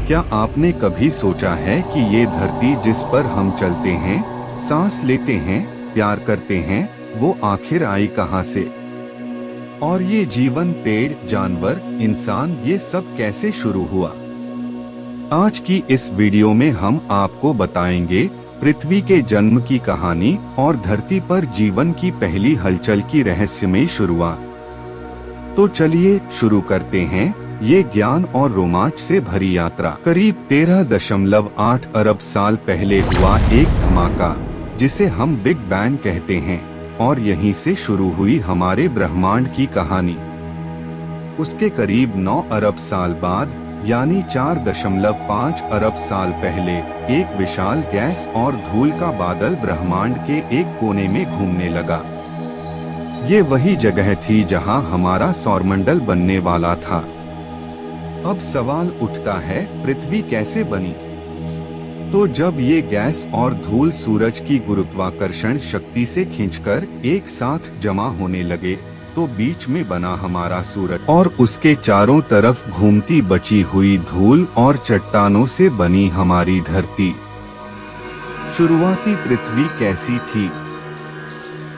क्या आपने कभी सोचा है कि ये धरती जिस पर हम चलते हैं, सांस लेते हैं, प्यार करते हैं, वो आखिर आई कहाँ से? और ये जीवन, पेड़, जानवर, इंसान, ये सब कैसे शुरू हुआ? आज की इस वीडियो में हम आपको बताएंगे पृथ्वी के जन्म की कहानी और धरती पर जीवन की पहली हलचल की रहस्यमय शुरुआत। तो चलिए शुरू करते हैं ये ज्ञान और रोमांच से भरी यात्रा। करीब 13.8 अरब साल पहले हुआ एक धमाका, जिसे हम बिग बैंग कहते हैं, और यहीं से शुरू हुई हमारे ब्रह्मांड की कहानी। उसके करीब 9 अरब साल बाद, यानी 4.5 अरब साल पहले, एक विशाल गैस और धूल का बादल ब्रह्मांड के एक कोने में घूमने लगा। ये वही जगह थी जहां हमारा सौरमंडल बनने वाला था। अब सवाल उठता है, पृथ्वी कैसे बनी? तो जब ये गैस और धूल सूरज की गुरुत्वाकर्षण शक्ति से खींचकर एक साथ जमा होने लगे, तो बीच में बना हमारा सूरज, और उसके चारों तरफ घूमती बची हुई धूल और चट्टानों से बनी हमारी धरती। शुरुआती पृथ्वी कैसी थी?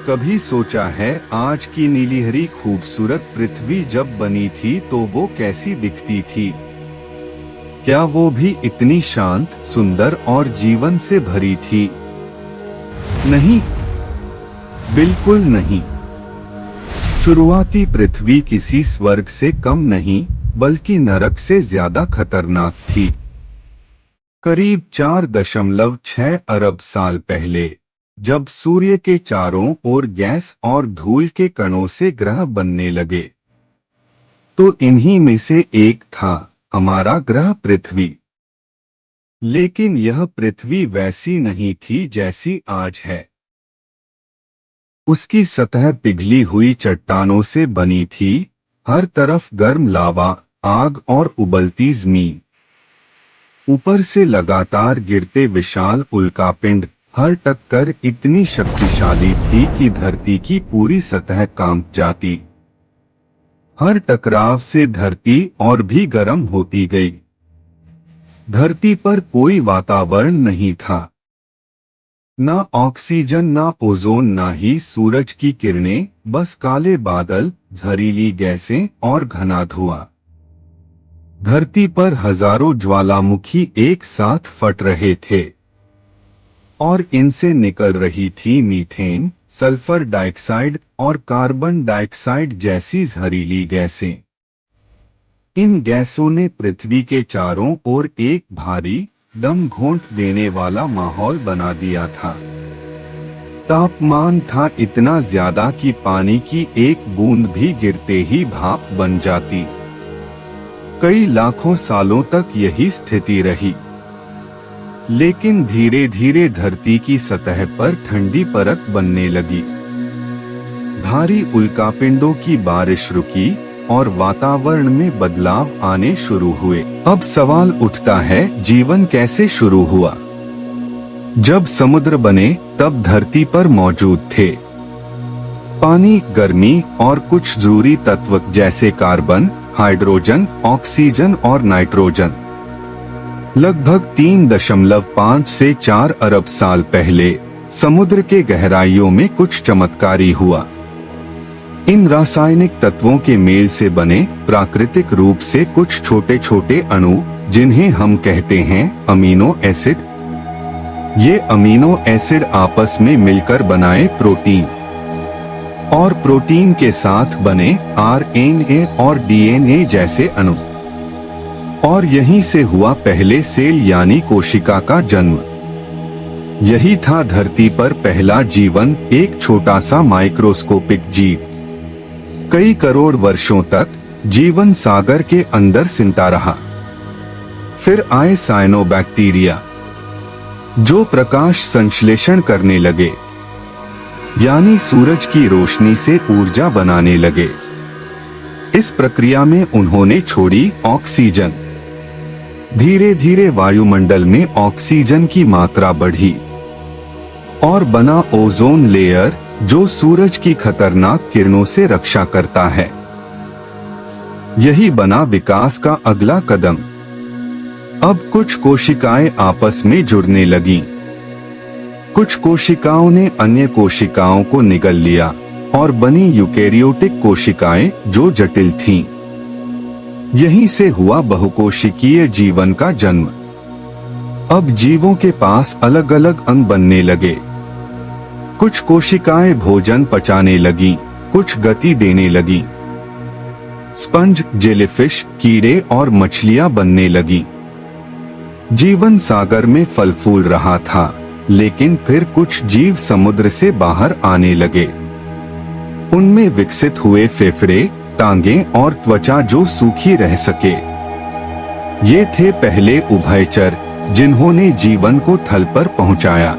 कभी सोचा है आज की नीलीहरी खूबसूरत पृथ्वी जब बनी थी तो वो कैसी दिखती थी? क्या वो भी इतनी शांत, सुंदर और जीवन से भरी थी? नहीं, बिल्कुल नहीं। शुरुआती पृथ्वी किसी स्वर्ग से कम नहीं, बल्कि नरक से ज्यादा खतरनाक थी। करीब 4.6 अरब साल पहले, जब सूर्य के चारों ओर गैस और धूल के कणों से ग्रह बनने लगे, तो इन्हीं में से एक था हमारा ग्रह पृथ्वी। लेकिन यह पृथ्वी वैसी नहीं थी जैसी आज है। उसकी सतह पिघली हुई चट्टानों से बनी थी, हर तरफ गर्म लावा, आग और उबलती जमीन। ऊपर से लगातार गिरते विशाल उल्कापिंड हर टक्कर इतनी शक्तिशाली थी कि धरती की पूरी सतह कांप जाती। हर टकराव से धरती और भी गर्म होती गई। धरती पर कोई वातावरण नहीं था, ना ऑक्सीजन, ना ओजोन, ना ही सूरज की किरणें, बस काले बादल, जहरीली गैसें और घना धुआं। धरती पर हजारों ज्वालामुखी एक साथ फट रहे थे, और इनसे निकल रही थी मीथेन, सल्फर डाइऑक्साइड और कार्बन डाइऑक्साइड जैसी जहरीली गैसें। इन गैसों ने पृथ्वी के चारों ओर एक भारी, दम घोंट देने वाला माहौल बना दिया था। तापमान था इतना ज्यादा कि पानी की एक बूंद भी गिरते ही भाप बन जाती। कई लाखों सालों तक यही स्थिति रही। लेकिन धीरे धीरे धरती की सतह पर ठंडी परत बनने लगी। भारी उल्कापिंडों की बारिश रुकी और वातावरण में बदलाव आने शुरू हुए। अब सवाल उठता है, जीवन कैसे शुरू हुआ? जब समुद्र बने तब धरती पर मौजूद थे पानी, गर्मी और कुछ जरूरी तत्व जैसे कार्बन, हाइड्रोजन, ऑक्सीजन और नाइट्रोजन। लगभग 3.5 से 4 अरब साल पहले समुद्र के गहराइयों में कुछ चमत्कारी हुआ। इन रासायनिक तत्वों के मेल से बने प्राकृतिक रूप से कुछ छोटे छोटे अणु, जिन्हें हम कहते हैं अमीनो एसिड। ये अमीनो एसिड आपस में मिलकर बनाए प्रोटीन, और प्रोटीन के साथ बने आरएनए और डीएनए जैसे अणु। और यहीं से हुआ पहले सेल यानी कोशिका का जन्म। यही था धरती पर पहला जीवन, एक छोटा सा माइक्रोस्कोपिक जीव। कई करोड़ वर्षों तक जीवन सागर के अंदर सिमटा रहा। फिर आए साइनोबैक्टीरिया, जो प्रकाश संश्लेषण करने लगे, यानी सूरज की रोशनी से ऊर्जा बनाने लगे। इस प्रक्रिया में उन्होंने छोड़ी ऑक्सीजन। धीरे धीरे वायुमंडल में ऑक्सीजन की मात्रा बढ़ी और बना ओजोन लेयर, जो सूरज की खतरनाक किरणों से रक्षा करता है। यही बना विकास का अगला कदम। अब कुछ कोशिकाएं आपस में जुड़ने लगीं। कुछ कोशिकाओं ने अन्य कोशिकाओं को निगल लिया और बनी यूकेरियोटिक कोशिकाएं जो जटिल थीं। यहीं से हुआ बहुकोशिकीय जीवन का जन्म। अब जीवों के पास अलग अलग अंग बनने लगे। कुछ कोशिकाएं भोजन पचाने लगी, कुछ गति देने लगी। स्पंज, जेलीफिश, कीड़े और मछलियां बनने लगी। जीवन सागर में फल फूल रहा था, लेकिन फिर कुछ जीव समुद्र से बाहर आने लगे। उनमें विकसित हुए फेफड़े, टांगें और त्वचा जो सूखी रह सके। ये थे पहले उभयचर जिन्होंने जीवन को थल पर पहुंचाया।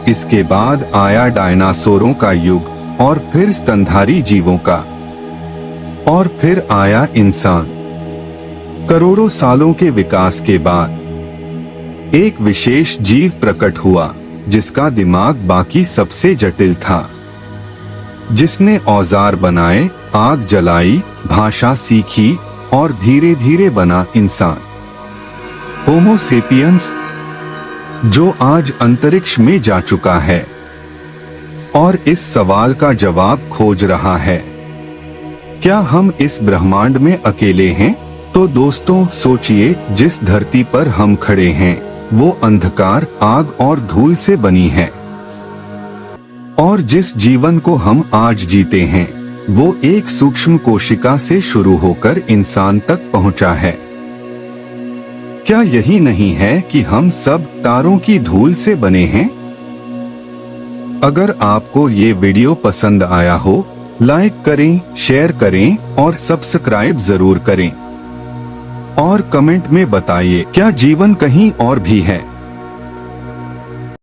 इसके बाद आया डायनासोरों का युग और फिर स्तनधारी जीवों का, और फिर आया इंसान। करोड़ों सालों के विकास के बाद एक विशेष जीव प्रकट हुआ जिसका दिमाग बाकी सबसे जटिल था, जिसने औजार बनाए, आग जलाई, भाषा सीखी और धीरे धीरे बना इंसान, होमो सेपियंस, जो आज अंतरिक्ष में जा चुका है और इस सवाल का जवाब खोज रहा है, क्या हम इस ब्रह्मांड में अकेले हैं? तो दोस्तों सोचिए, जिस धरती पर हम खड़े हैं वो अंधकार, आग और धूल से बनी है, और जिस जीवन को हम आज जीते हैं वो एक सूक्ष्म कोशिका से शुरू होकर इंसान तक पहुंचा है। क्या यही नहीं है कि हम सब तारों की धूल से बने हैं? अगर आपको ये वीडियो पसंद आया हो, लाइक करें, शेयर करें और सब्सक्राइब जरूर करें। और कमेंट में बताइए, क्या जीवन कहीं और भी है?